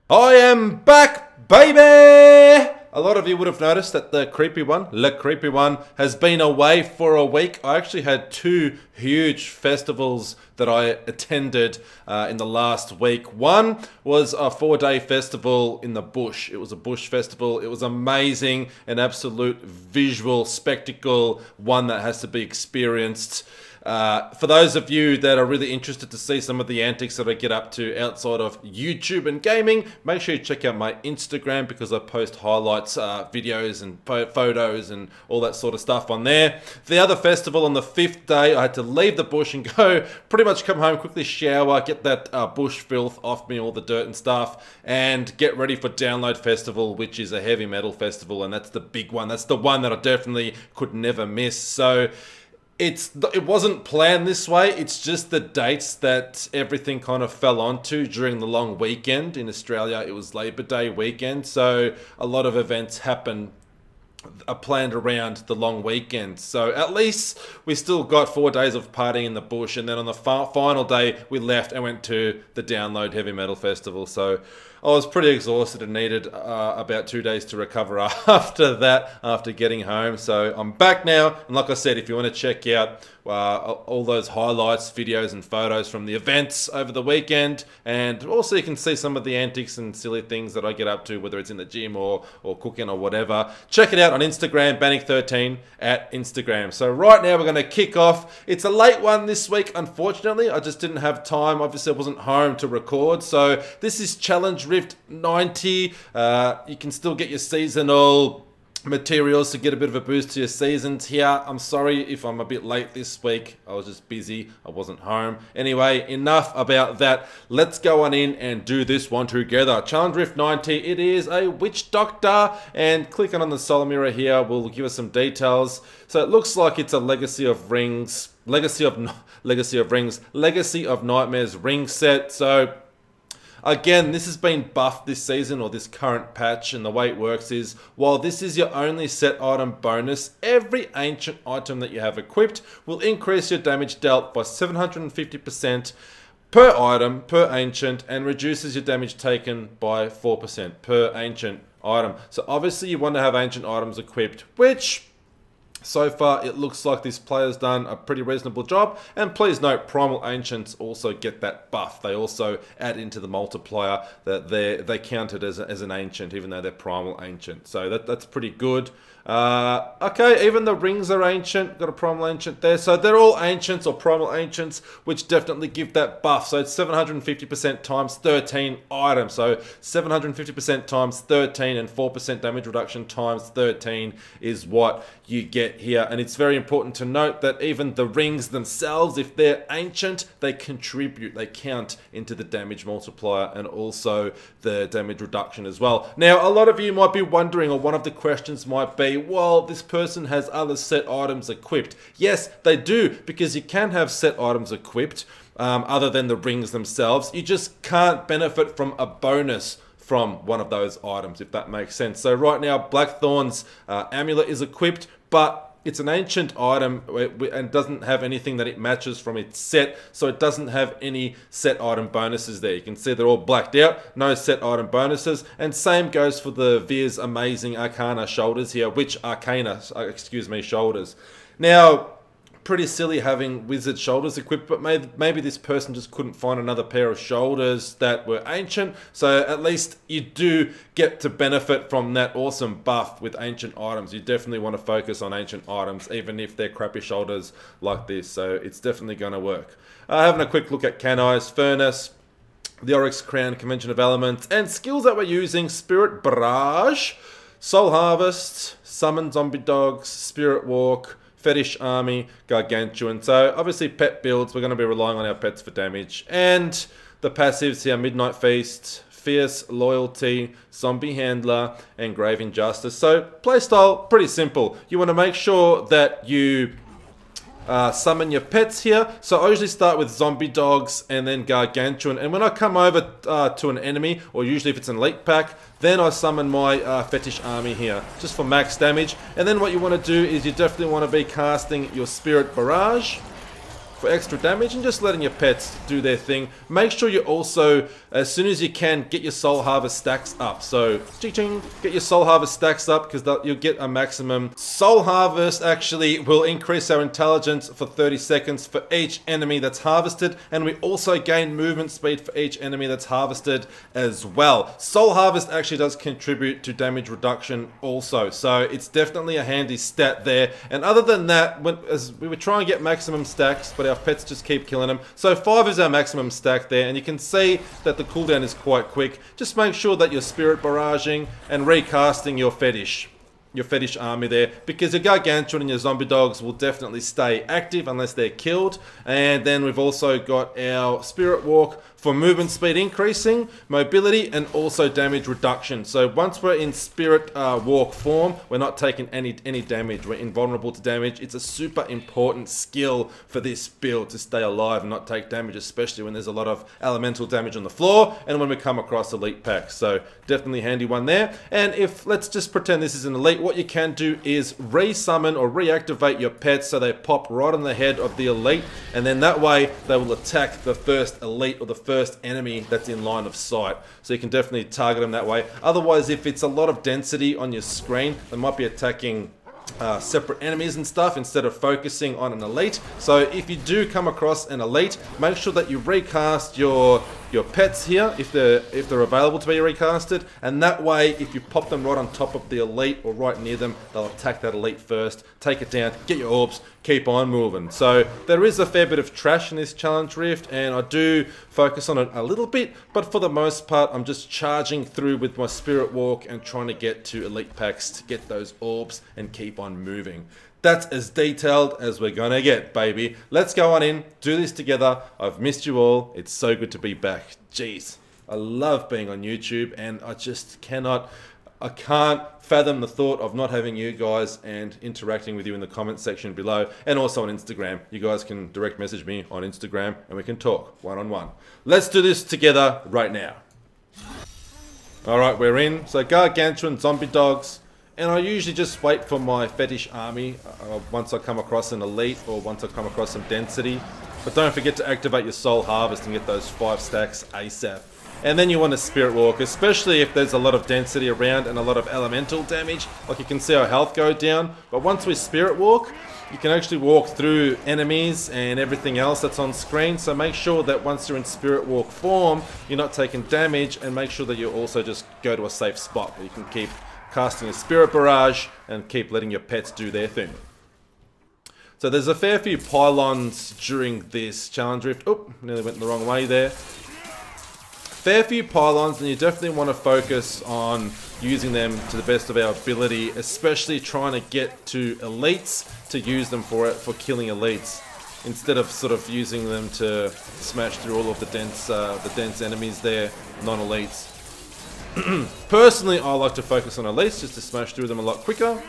I am back, baby! A lot of you would have noticed that the creepy one, has been away for a week. I actually had two huge festivals that I attended in the last week. One was a 4-day festival in the bush. It was a bush festival. It was amazing, an absolute visual spectacle, one that has to be experienced. For those of you that are really interested to see some of the antics that I get up to outside of YouTube and gaming, make sure you check out my Instagram because I post highlights, videos and photos and all that sort of stuff on there. The other festival on the 5th day, I had to leave the bush and go pretty much come home, quickly shower, get that bush filth off me, all the dirt and stuff, and get ready for Download Festival, which is a heavy metal festival, and that's the big one. That's the one that I definitely could never miss. So it wasn't planned this way. It's just the dates that everything kind of fell onto during the long weekend. In Australia, it was Labor Day weekend, so a lot of events are planned around the long weekend. So at least we still got 4 days of partying in the bush, and then on the final day we left and went to the Download Heavy Metal Festival. So I was pretty exhausted and needed about 2 days to recover after that, after getting home. So I'm back now, and like I said, if you want to check out all those highlights, videos and photos from the events over the weekend, and also you can see some of the antics and silly things that I get up to, whether it's in the gym or cooking or whatever, check it out on Instagram, Bannick13 at Instagram. So right now we're going to kick off. It's a late one this week, unfortunately. I just didn't have time. Obviously I wasn't home to record. So this is Challenge Rift 90. You can still get your seasonal materials to get a bit of a boost to your seasons here. I'm sorry if I'm a bit late this week. I was just busy. I wasn't home. Anyway, enough about that. Let's go on in and do this one together. Challenge Rift 90. It is a witch doctor, and clicking on the solar mirror here will give us some details. So it looks like it's a Legacy of Nightmares ring set. So again, this has been buffed this season, or this current patch, and the way it works is, while this is your only set item bonus, every ancient item that you have equipped will increase your damage dealt by 750% per item, per ancient, and reduces your damage taken by 4% per ancient item. So obviously you want to have ancient items equipped, which so far it looks like this player's done a pretty reasonable job. And please note, Primal Ancients also get that buff. They also add into the multiplier that they count it as an ancient, even though they're Primal Ancient. So that's pretty good. Okay, even the rings are ancient. Got a Primal Ancient there. So they're all ancients or Primal Ancients, which definitely give that buff. So it's 750% times 13 items. So 750% times 13 and 4% damage reduction times 13 is what you get here. And it's very important to note that even the rings themselves, if they're ancient, they contribute, they count into the damage multiplier and also the damage reduction as well. Now, a lot of you might be wondering, or one of the questions might be, well, this person has other set items equipped. Yes, they do, because you can have set items equipped other than the rings themselves. You just can't benefit from a bonus from one of those items, if that makes sense. So right now, Blackthorn's amulet is equipped, but it's an ancient item and doesn't have anything that it matches from its set, so it doesn't have any set item bonuses there. You can see they're all blacked out, no set item bonuses, and same goes for the Veer's Amazing Arcana shoulders here, shoulders. Now, pretty silly having wizard shoulders equipped, but maybe this person just couldn't find another pair of shoulders that were ancient, so at least you do get to benefit from that awesome buff with ancient items. You definitely want to focus on ancient items, even if they're crappy shoulders like this, so it's definitely going to work. Having a quick look at Canai's Furnace, the Oryx Crown, Convention of Elements, and skills that we're using: Spirit Barrage, Soul Harvest, Summon Zombie Dogs, Spirit Walk, Fetish Army, Gargantuan. So obviously pet builds, we're going to be relying on our pets for damage. And the passives here: Midnight Feast, Fierce Loyalty, Zombie Handler, and Grave Injustice. So playstyle, pretty simple. You want to make sure that you summon your pets here. So I usually start with zombie dogs and then gargantuan, and when I come over to an enemy, or usually if it's an elite pack, then I summon my fetish army here just for max damage. And then what you want to do is you definitely want to be casting your spirit barrage. for extra damage and just letting your pets do their thing. Make sure you also, as soon as you can, get your soul harvest stacks up. So, ching-ching, get your soul harvest stacks up because you'll get a maximum. Soul harvest actually will increase our intelligence for 30 seconds for each enemy that's harvested, and we also gain movement speed for each enemy that's harvested as well. Soul harvest actually does contribute to damage reduction also, so it's definitely a handy stat there. And other than that, as we were trying to get maximum stacks, but our pets just keep killing them. So 5 is our maximum stack there, and you can see that the cooldown is quite quick. Just make sure that you're spirit barraging and recasting your fetish army there, because your gargantuan and your zombie dogs will definitely stay active unless they're killed. And then we've also got our spirit walk for movement speed increasing, mobility, and also damage reduction. So once we're in spirit walk form, we're not taking any damage. We're invulnerable to damage. It's a super important skill for this build to stay alive and not take damage, especially when there's a lot of elemental damage on the floor and when we come across elite packs. So definitely handy one there. And if, let's just pretend this is an elite, what you can do is re-summon or reactivate your pets so they pop right on the head of the elite, and then that way they will attack the first elite or the first enemy that's in line of sight. So you can definitely target them that way. Otherwise, if it's a lot of density on your screen, they might be attacking separate enemies and stuff instead of focusing on an elite. So if you do come across an elite, make sure that you recast your pets here if they're available to be recasted, and that way if you pop them right on top of the elite or right near them, they'll attack that elite first, take it down, get your orbs, keep on moving. So there is a fair bit of trash in this challenge rift, and I do focus on it a little bit, but for the most part I'm just charging through with my spirit walk and trying to get to elite packs to get those orbs and keep on moving. That's as detailed as we're gonna get, baby. Let's go on in, do this together. I've missed you all. It's so good to be back. Jeez, I love being on YouTube, and I just I can't fathom the thought of not having you guys and interacting with you in the comment section below, and also on Instagram. You guys can direct message me on Instagram and we can talk one-on-one. Let's do this together right now. All right, we're in. So gargantuan zombie dogs. And I usually just wait for my fetish army once I come across an elite or once I come across some density. But don't forget to activate your soul harvest and get those 5 stacks ASAP. And then you want to spirit walk, especially if there's a lot of density around and a lot of elemental damage. Like you can see our health go down. But once we spirit walk, you can actually walk through enemies and everything else that's on screen. So make sure that once you're in spirit walk form, you're not taking damage, and make sure that you also just go to a safe spot where you can keep casting a spirit barrage and keep letting your pets do their thing. So there's a fair few pylons during this challenge rift. Oh, nearly went the wrong way there. Fair few pylons, and you definitely want to focus on using them to the best of our ability, especially trying to get to elites to use them for killing elites, instead of sort of using them to smash through all of the dense enemies there, non-elites. Personally, I like to focus on elites just to smash through them a lot quicker.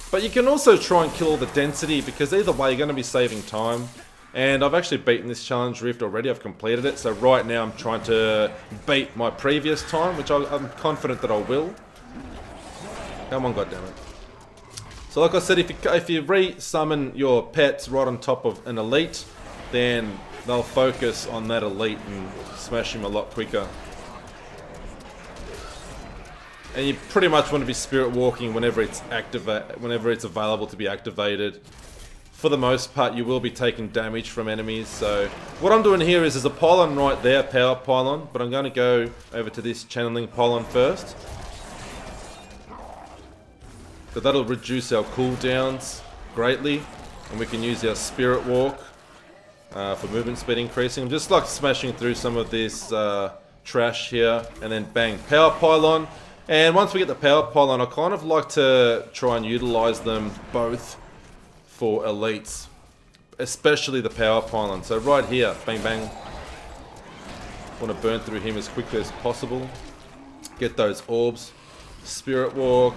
But you can also try and kill all the density, because either way you're going to be saving time. And I've actually beaten this challenge rift already, I've completed it. So right now I'm trying to beat my previous time, which I'm confident that I will. Come on, goddammit. So like I said, if you re-summon your pets right on top of an elite, then they'll focus on that elite and smash him a lot quicker. And you pretty much want to be spirit walking whenever it's available to be activated. For the most part, you will be taking damage from enemies. So what I'm doing here is there's a pylon right there, power pylon, but I'm going to go over to this channeling pylon first. So that'll reduce our cooldowns greatly, and we can use our spirit walk for movement speed increasing. I'm just like smashing through some of this trash here, and then bang, power pylon. And once we get the power pylon, I kind of like to try and utilize them both for elites, especially the power pylon. So right here, bang bang, want to burn through him as quickly as possible, get those orbs, spirit walk.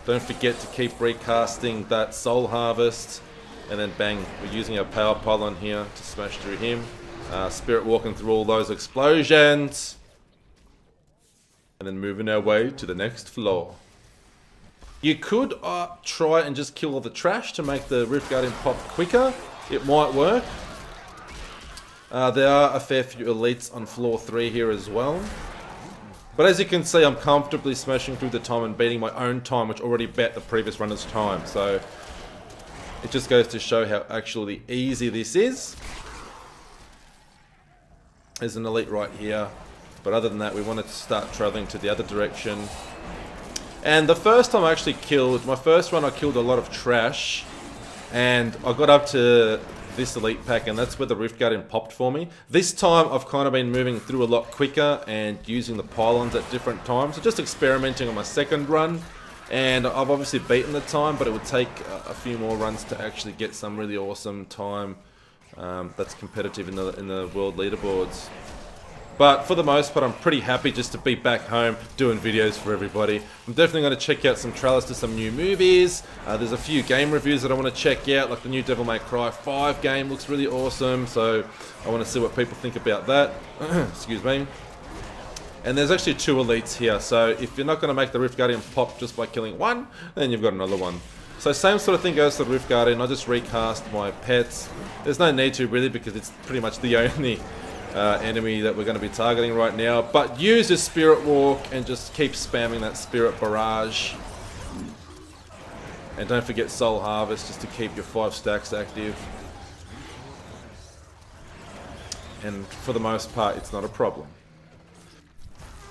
Don't forget to keep recasting that soul harvest, and then bang, we're using our power pylon here to smash through him, spirit walking through all those explosions, and then moving our way to the next floor. You could try and just kill all the trash to make the Rift Guardian pop quicker. It might work. There are a fair few elites on floor 3 here as well. But as you can see, I'm comfortably smashing through the time and beating my own time, which already bet the previous runner's time. So it just goes to show how actually easy this is. There's an elite right here. But other than that, we want to start traveling to the other direction. And the first time I actually killed, my first run I killed a lot of trash. And I got up to this elite pack, and that's where the Rift Guardian popped for me. This time I've kind of been moving through a lot quicker and using the pylons at different times. So just experimenting on my second run. And I've obviously beaten the time, but it would take a few more runs to actually get some really awesome time that's competitive in the world leaderboards. But for the most part, I'm pretty happy just to be back home doing videos for everybody. I'm definitely going to check out some trailers to some new movies. There's a few game reviews that I want to check out, like the new Devil May Cry 5 game looks really awesome. So I want to see what people think about that. Excuse me. And there's actually 2 elites here. So if you're not going to make the Rift Guardian pop just by killing one, then you've got another one. So same sort of thing goes to the Rift Guardian. I just recast my pets. There's no need to really, because it's pretty much the only enemy that we're going to be targeting right now. But use your Spirit Walk and just keep spamming that Spirit Barrage. And don't forget Soul Harvest just to keep your 5 stacks active. And for the most part, it's not a problem.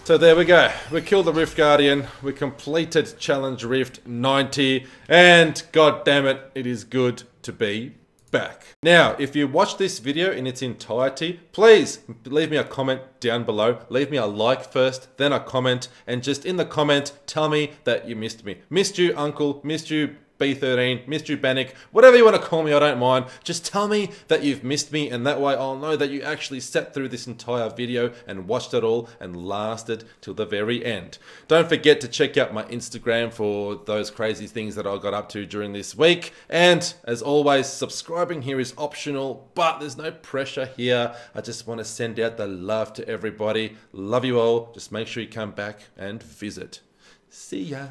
So there we go. We killed the Rift Guardian. We completed Challenge Rift 90. And god damn it, it is good to be back. Now, if you watch this video in its entirety, please leave me a comment down below. Leave me a like first, then a comment, and just in the comment, tell me that you missed me. Missed you, Uncle. Missed you, B13. Missed you, Bannock. Whatever you want to call me, I don't mind. Just tell me that you've missed me, and that way I'll know that you actually sat through this entire video and watched it all and lasted till the very end. Don't forget to check out my Instagram for those crazy things that I got up to during this week. And as always, subscribing here is optional, but there's no pressure here. I just want to send out the love to everybody. Love you all. Just make sure you come back and visit. See ya.